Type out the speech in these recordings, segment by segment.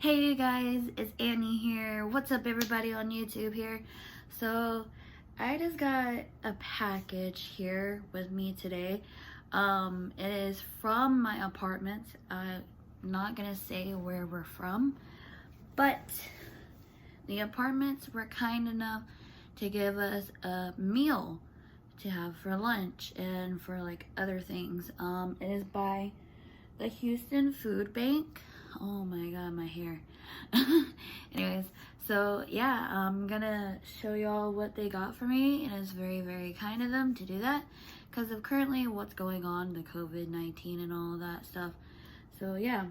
Hey you guys, it's Annie here. What's up everybody on YouTube here? So I just got a package here with me today. It is from my apartment. I'm not gonna say where we're from, but the apartments were kind enough to give us a meal to have for lunch and for like other things. It is by the Houston Food Bank. Oh my god, my hair. Anyways, so yeah, I'm gonna show y'all what they got for me, and it's very, very kind of them to do that because of currently what's going on, the COVID-19 and all of that stuff. So yeah,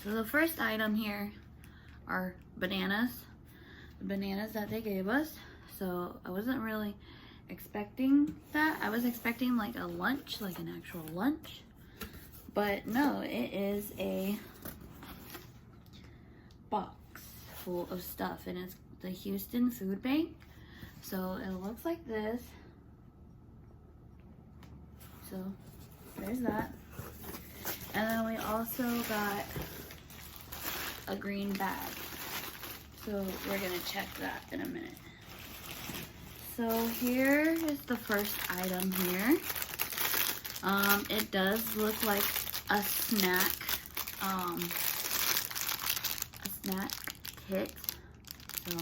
so the first item here are bananas. The bananas that they gave us. So I wasn't really expecting that. I was expecting like a lunch, like an actual lunch. But no, it is a box full of stuff, and it's the Houston Food Bank. So it looks like this. So there's that. And then we also got a green bag. So we're gonna check that in a minute. So here is the first item here. It does look like a snack kit. So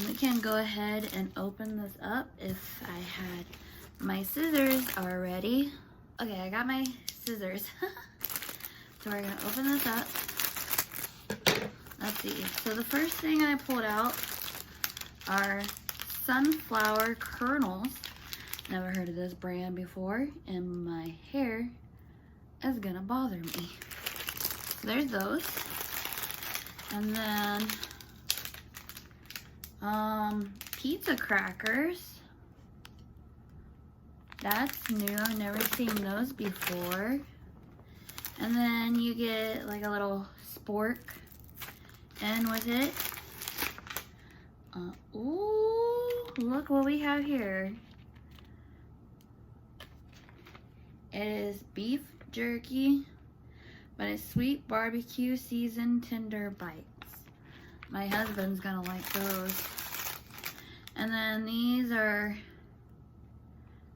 we can go ahead and open this up if I had my scissors already. Okay, I got my scissors. So we're gonna open this up. Let's see. So the first thing I pulled out are sunflower kernels. Never heard of this brand before, and my hair is gonna bother me. So there's those. And then pizza crackers. That's new. I've never seen those before. And then you get like a little spork in with it. Ooh, look what we have here. It is beef jerky, but it's sweet barbecue seasoned tender bites. My husband's gonna like those. And then these are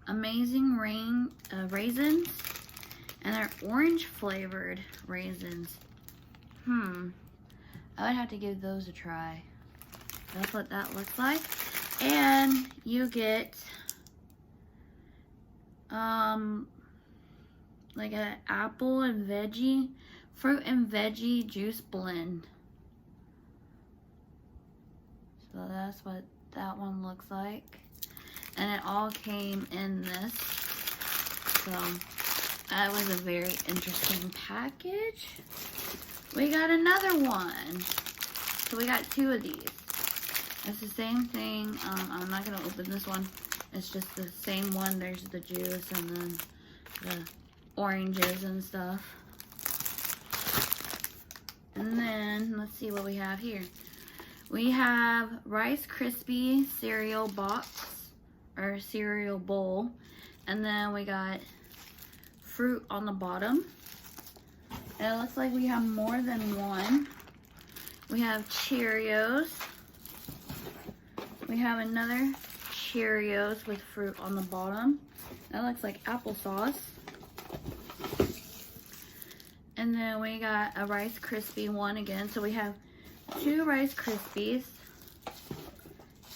amazing raisins, and they're orange flavored raisins. I would have to give those a try. That's what that looks like. And you get like an apple and veggie, fruit and veggie juice blend. So that's what that one looks like. And it all came in this. So that was a very interesting package. We got another one. So we got two of these. It's the same thing. I'm not gonna open this one. It's just the same one. There's the juice and then the oranges and stuff. And then let's see what we have here. We have Rice Krispie cereal box or cereal bowl, and then we got fruit on the bottom. And it looks like we have more than one. We have Cheerios. We have another Cheerios with fruit on the bottom. That looks like applesauce. And then we got a Rice Krispie one again. So we have two Rice Krispies.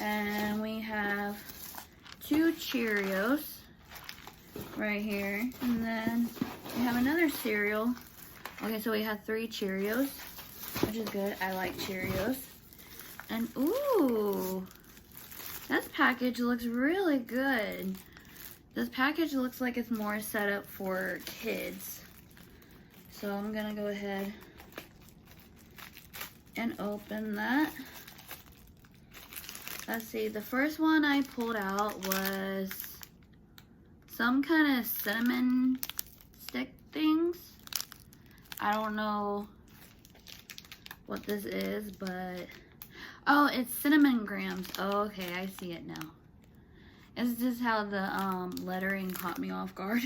And we have two Cheerios right here. And then we have another cereal. Okay, so we have three Cheerios, which is good. I like Cheerios. And ooh, this package looks really good. This package looks like it's more set up for kids. So I'm gonna go ahead and open that. Let's see, the first one I pulled out was some kind of cinnamon stick things. I don't know what this is, but oh, it's cinnamon grams. Oh, okay, I see it now. It's just how the lettering caught me off guard.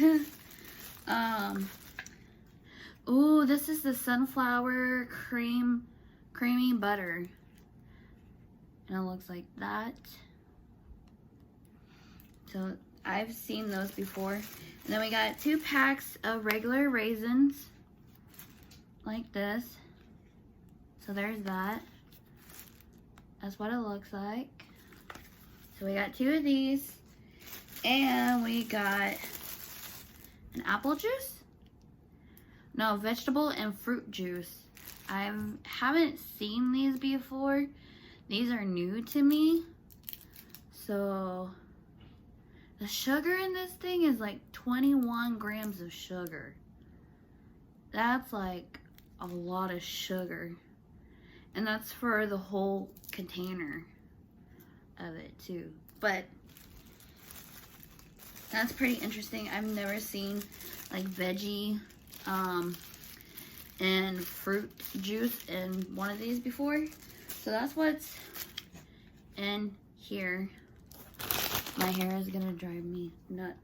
Ooh, this is the sunflower creamy butter. And it looks like that. So I've seen those before. And then we got 2 packs of regular raisins. Like this. So there's that. That's what it looks like. So we got 2 of these. And we got an apple juice? No, vegetable and fruit juice. I haven't seen these before. These are new to me. So the sugar in this thing is like 21 grams of sugar. That's like a lot of sugar. And that's for the whole container of it too. But that's pretty interesting. I've never seen like veggie and fruit juice in one of these before. So that's what's in here. My hair is gonna drive me nuts.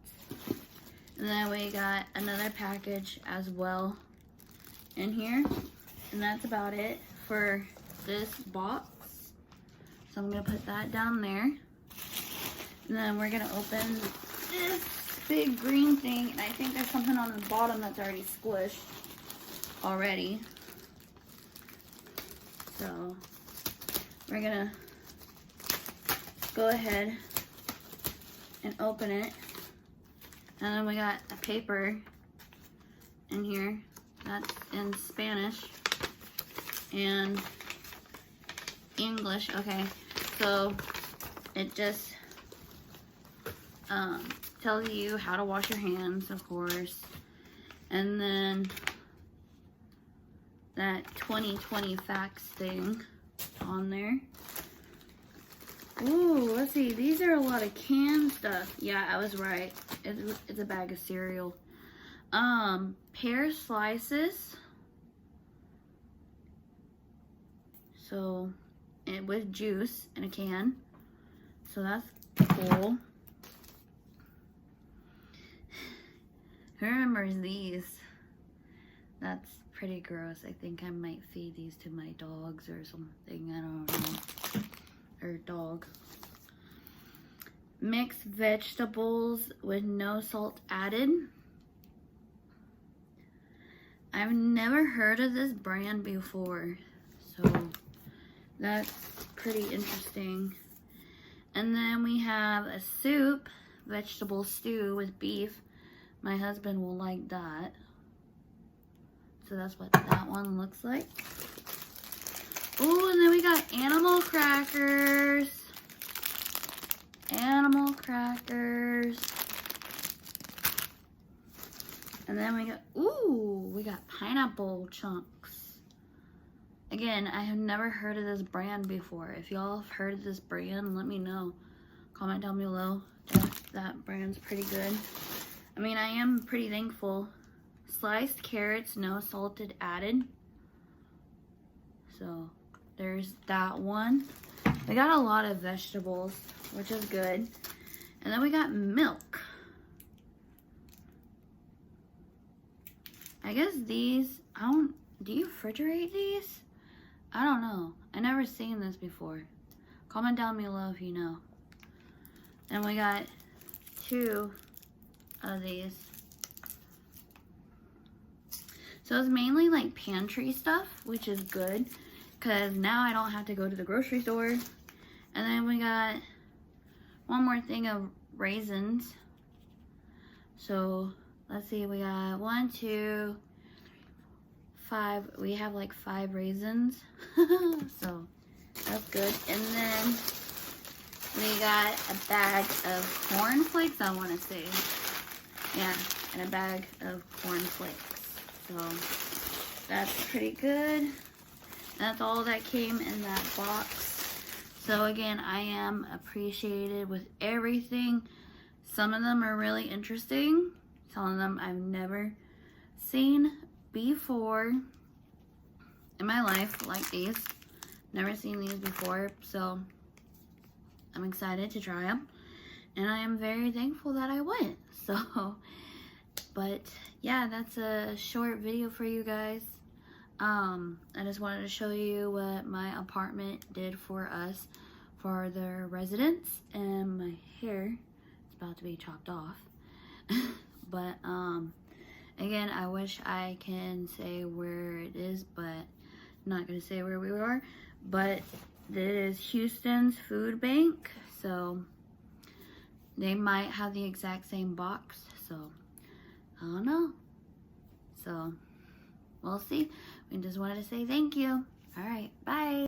And then we got another package as well in here. And that's about it for this box. So I'm gonna put that down there. And then we're gonna open this big green thing. And I think there's something on the bottom that's already squished already. So we're gonna go ahead and open it. And then we got a paper in here that's in Spanish and English. Okay, so it just tells you how to wash your hands, of course, and then that 2020 facts thing on there. Ooh, let's see. These are a lot of canned stuff. Yeah, I was right. It's a bag of cereal. Pear slices. So, and with juice in a can. So that's cool. Who remembers these? That's pretty gross. I think I might feed these to my dogs or something. I don't know. Or dog. Mixed vegetables with no salt added. I've never heard of this brand before, so that's pretty interesting. And then we have a soup, vegetable stew with beef. My husband will like that. So that's what that one looks like. Oh, and then we got animal crackers. Animal crackers. And then we got, ooh, we got pineapple chunks. Again, I have never heard of this brand before. If y'all have heard of this brand, let me know. Comment down below if that brand's pretty good. I mean, I am pretty thankful. Sliced carrots, no salted added. So there's that one. We got a lot of vegetables, which is good. And then we got milk. I guess these, do you refrigerate these? I don't know. I never seen this before. Comment down below if you know. And we got 2 of these. So it's mainly like pantry stuff, which is good. Because now I don't have to go to the grocery store. And then we got one more thing of raisins. So let's see, we got 1, 2, 5. We have like 5 raisins. So that's good. And then we got a bag of corn flakes, I want to say. Yeah, and a bag of corn flakes. So that's pretty good. That's all that came in that box. So again, I am appreciated with everything. Some of them are really interesting. Some of them I've never seen before in my life, like these. Never seen these before, so I'm excited to try them. And I am very thankful that I went. So, But yeah, that's a short video for you guys. I just wanted to show you what my apartment did for us for the residents, and my hair is about to be chopped off. But again, I wish I can say where it is, but I'm not gonna say where we are. But it is Houston's Food Bank, so they might have the exact same box, so I don't know. So we'll see. We just wanted to say thank you. All right, bye.